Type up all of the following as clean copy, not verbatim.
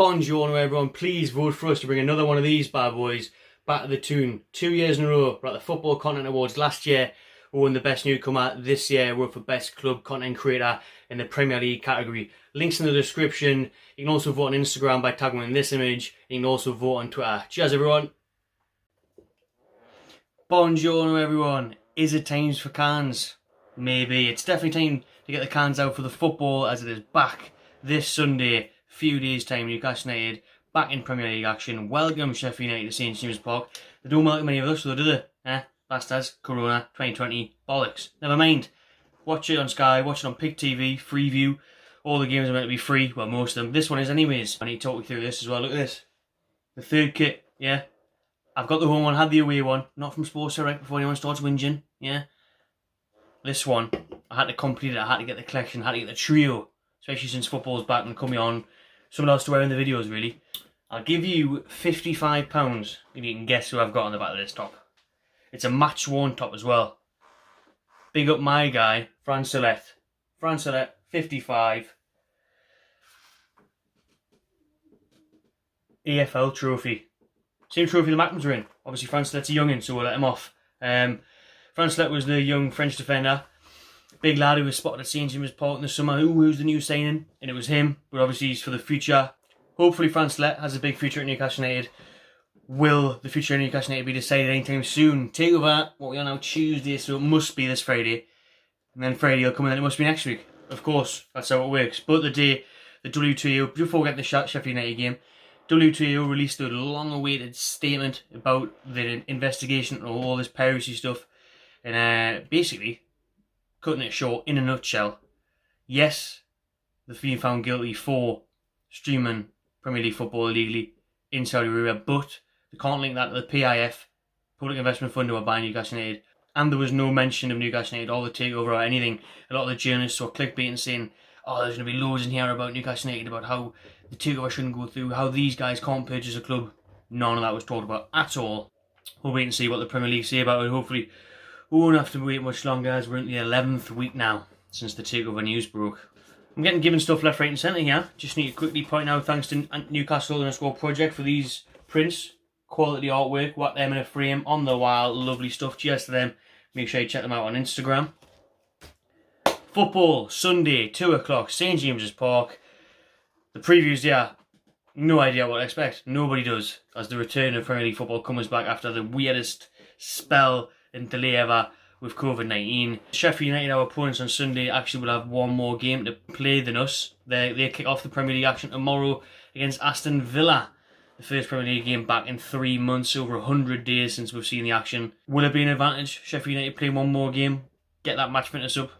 Buongiorno everyone, please vote for us to bring another one of these bad boys back to the Toon. 2 years in a row. We're at the Football Content Awards last year. We won the Best Newcomer. This year we're up for Best Club Content Creator in the Premier League category. Links in the description. You can also vote on Instagram by tagging me in this image. You can also vote on Twitter. Cheers everyone. Buongiorno everyone. Is it time for cans? Maybe. It's definitely time to get the cans out for the football as it is back this Sunday. Few days time, Newcastle United back in Premier League action. Welcome Sheffield United to St James's Park. They don't welcome any of us, so do they? Bastards, Corona, 2020, bollocks. Never mind. Watch it on Sky, watch it on Pick TV, Freeview. All the games are meant to be free, well most of them. This one is anyways. I need to talk you through this as well. Look at this. The third kit, yeah. I've got the home one, had the away one. Not from Sports Direct before anyone starts whinging, yeah. This one, I had to complete it, I had to get the collection, I had to get the trio. Especially since football's back and coming on. Someone else to wear in the videos, really. I'll give you £55 if you can guess who I've got on the back of this top. It's a match-worn top as well. Big up my guy, Francelet. Francelet, 55. EFL trophy. Same trophy the Magpies are in. Obviously, Francelet's a young'un, so we'll let him off. Francelet was the young French defender. Big lad who was spotted at St James's Park in the summer. Who's the new signing? And it was him. But obviously he's for the future. Hopefully Francelet has a big future at Newcastle United. Will the future of Newcastle United be decided anytime soon? Takeover, what we are now Tuesday, so it must be this Friday. And then Friday will come and then it must be next week. Of course, that's how it works. But the day the WTO, before we get the Sheffield United game, WTO released a long-awaited statement about the investigation and all this piracy stuff. And basically, cutting it short, in a nutshell, yes, they've been found guilty for streaming Premier League football illegally in Saudi Arabia, but they can't link that to the PIF, Public Investment Fund, who are buying Newcastle United. And there was no mention of Newcastle United or the takeover or anything. A lot of the journalists were clickbaiting saying, oh, there's going to be loads in here about Newcastle United, about how the takeover shouldn't go through, how these guys can't purchase a club. None of that was talked about at all. We'll wait and see what the Premier League say about it. Hopefully we won't have to wait much longer as we're in the 11th week now since the takeover news broke. I'm getting given stuff left, right and centre here. Just need to quickly point out thanks to Newcastle Project for these prints. Quality artwork, whack them in a frame, on the wall, lovely stuff. Cheers to them. Make sure you check them out on Instagram. Football, Sunday, 2 o'clock, St James's Park. The previews, yeah, no idea what to expect. Nobody does, as the return of Premier League football comes back after the weirdest spell and delay ever with COVID-19. Sheffield United, our opponents on Sunday, actually will have one more game to play than us. They kick off the Premier League action tomorrow against Aston Villa. The first Premier League game back in 3 months, over 100 days since we've seen the action. Will it be an advantage? Sheffield United play one more game, get that match fitness up.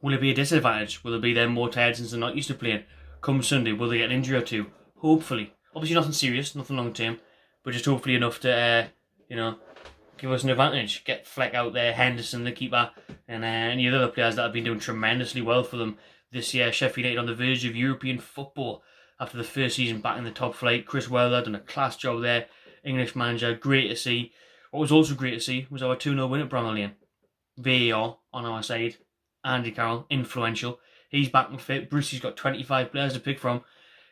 Will it be a disadvantage? Will it be them more tired since they're not used to playing? Come Sunday, will they get an injury or two? Hopefully. Obviously nothing serious, nothing long term, but just hopefully enough to, give us an advantage. Get Fleck out there, Henderson, the keeper, and any other players that have been doing tremendously well for them this year. Sheffield United on the verge of European football after the first season back in the top flight. Chris Wilder done a class job there. English manager, great to see. What was also great to see was our 2-0 win at Bramall Lane. VAR on our side. Andy Carroll, influential. He's back and fit. Brucey's got 25 players to pick from.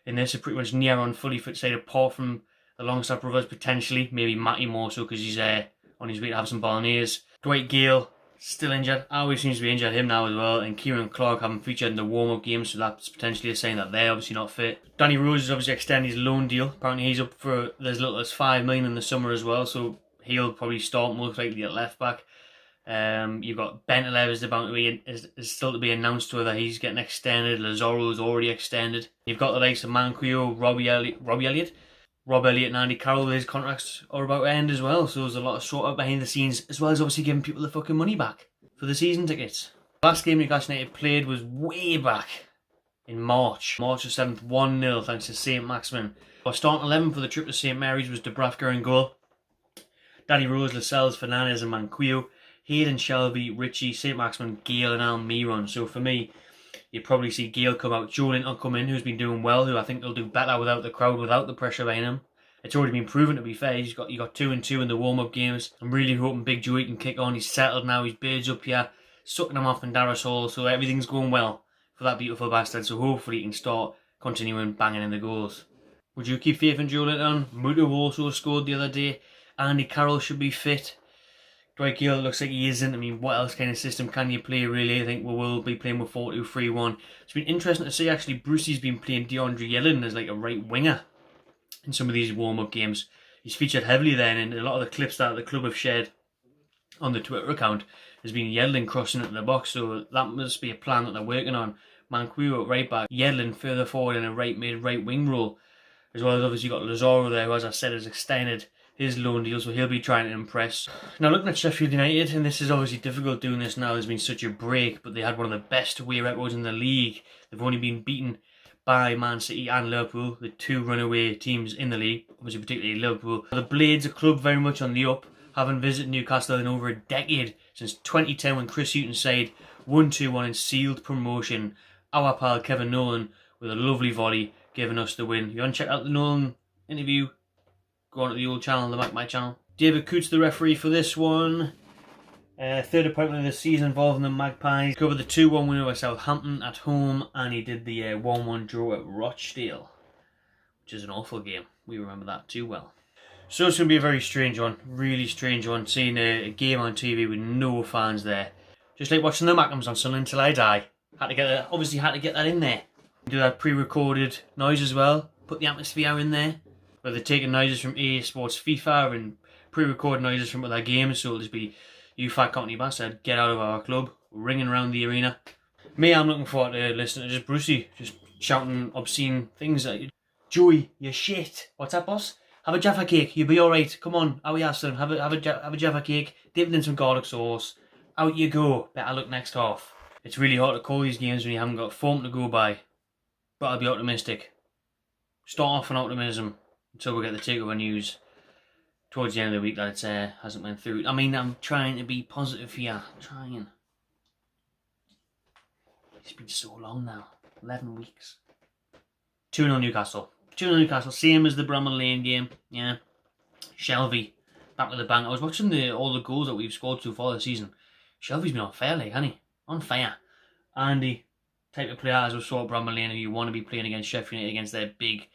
And this is pretty much near on fully fit side, apart from the Longstaff brothers potentially. Maybe Matty more so because he's on his way to have some bolognese. Dwight Gale, still injured. Always seems to be injured, him now as well. And Kieran Clark haven't featured in the warm-up games, so that's potentially a sign that they're obviously not fit. Danny Rose is obviously extending his loan deal. Apparently he's up for as little as $5 million in the summer as well, so he'll probably start most likely at left back. You've got Bentaleb is still to be announced whether he's getting extended. Lazzaro's already extended. You've got the likes of Manquillo, Rob Elliott and Andy Carroll. His contracts are about to end as well, so there's a lot of sort out behind the scenes, as well as obviously giving people the fucking money back for the season tickets. Last game Newcastle United played was way back in March the 7th, 1-0 thanks to St Maximin. Our starting 11 for the trip to St Mary's was Dubravka in goal, Danny Rose, Lascelles, Fernandes and Manquillo, Hayden, Shelby, Richie, St Maximin, Gale and Almiron. So for me, you probably see Gale come out, Joe Linton come in, who's been doing well, who I think will do better without the crowd, without the pressure behind him. It's already been proven, to be fair. You got 2-2 in the warm-up games. I'm really hoping Big Joey can kick on. He's settled now, his beard's up here, sucking him off in Darras Hall, so everything's going well for that beautiful bastard. So hopefully he can start continuing banging in the goals. Would you keep faith in Joe Linton? Muto also scored the other day. Andy Carroll should be fit. Dwight Gale looks like he isn't. I mean, what else kind of system can you play, really? I think we will be playing with 4-2-3-1. It's been interesting to see, actually, Brucey's been playing DeAndre Yedlin as like a right winger in some of these warm-up games. He's featured heavily then, and a lot of the clips that the club have shared on the Twitter account has been Yedlin crossing into the box, so that must be a plan that they're working on. Manquillo at right back, Yedlin further forward in a right wing role, as well as obviously you've got Lazaro there, who, as I said, has extended his loan deal, so he'll be trying to impress. Now, looking at Sheffield United, and this is obviously difficult doing this now, there's been such a break, but they had one of the best away records in the league. They've only been beaten by Man City and Liverpool, the two runaway teams in the league, obviously particularly Liverpool. The Blades, a club very much on the up, haven't visited Newcastle in over a decade, since 2010 when Chris Hughton's side won 2-1 and sealed promotion. Our pal Kevin Nolan with a lovely volley giving us the win. If you want to check out the Nolan interview, go on to the old channel, the Magpie Channel. David Coots, the referee for this one. Third appointment of the season involving the Magpies. Covered the 2-1 win over Southampton at home, and he did the 1-1 draw at Rochdale, which is an awful game. We remember that too well. So it's going to be a very strange one, really strange one, seeing a game on TV with no fans there. Just like watching the Mackhams on Sunday Until I Die. Obviously had to get that in there. Do that pre-recorded noise as well, put the atmosphere in there. Where they're taking noises from EA Sports FIFA and pre-recorded noises from other games, so it'll just be, "You fat company bastard, get out of our club," ringing around the arena. Me, I'm looking forward to listening to just Brucey, just shouting obscene things at you. "Joey, you're shit. What's that, boss? Have a Jaffa cake, you'll be alright. Come on, how are you, son? Have a Jaffa cake, dip it in some garlic sauce. Out you go. Better luck next half." It's really hard to call these games when you haven't got form to go by, but I'll be optimistic. Start off on optimism until we get the takeover news towards the end of the week that it hasn't went through. I mean, I'm trying to be positive here. Trying. It's been so long now. 11 weeks. 2-0 Newcastle. 2-0 Newcastle. Same as the Bramall Lane game. Yeah. Shelby. Back with the bang. I was watching all the goals that we've scored so far this season. Shelby's been on fire, like, hasn't he? On fire. Andy, type of player as we saw at Bramall Lane, if you want to be playing against Sheffield United, against their big,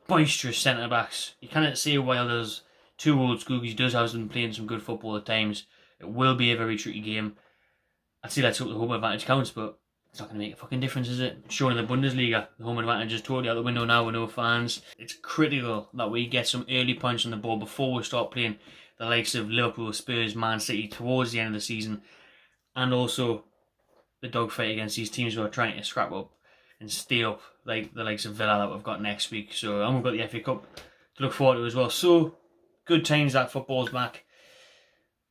boisterous centre-backs. You cannot say while there's two old school, he does have them playing some good football at times. It will be a very tricky game. I'd say let's hope the home advantage counts, but it's not going to make a fucking difference, is it? Showing in the Bundesliga, the home advantage is totally out the window now with no fans. It's critical that we get some early points on the ball before we start playing the likes of Liverpool, Spurs, Man City towards the end of the season. And also the dogfight against these teams who are trying to scrap up and stay up, like the likes of Villa that we've got next week. So, and we've got the FA Cup to look forward to as well. So, good times that football's back.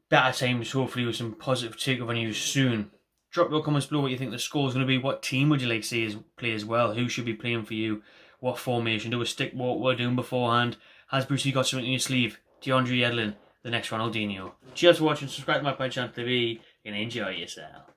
Better times, hopefully, with some positive takeover news soon. Drop your comments below what you think the score is going to be. What team would you like to see play as well? Who should be playing for you? What formation? Do we stick what we're doing beforehand? Has Brucey got something in your sleeve? DeAndre Yedlin, the next Ronaldinho. Cheers for watching. Subscribe to my channel TV and enjoy yourself.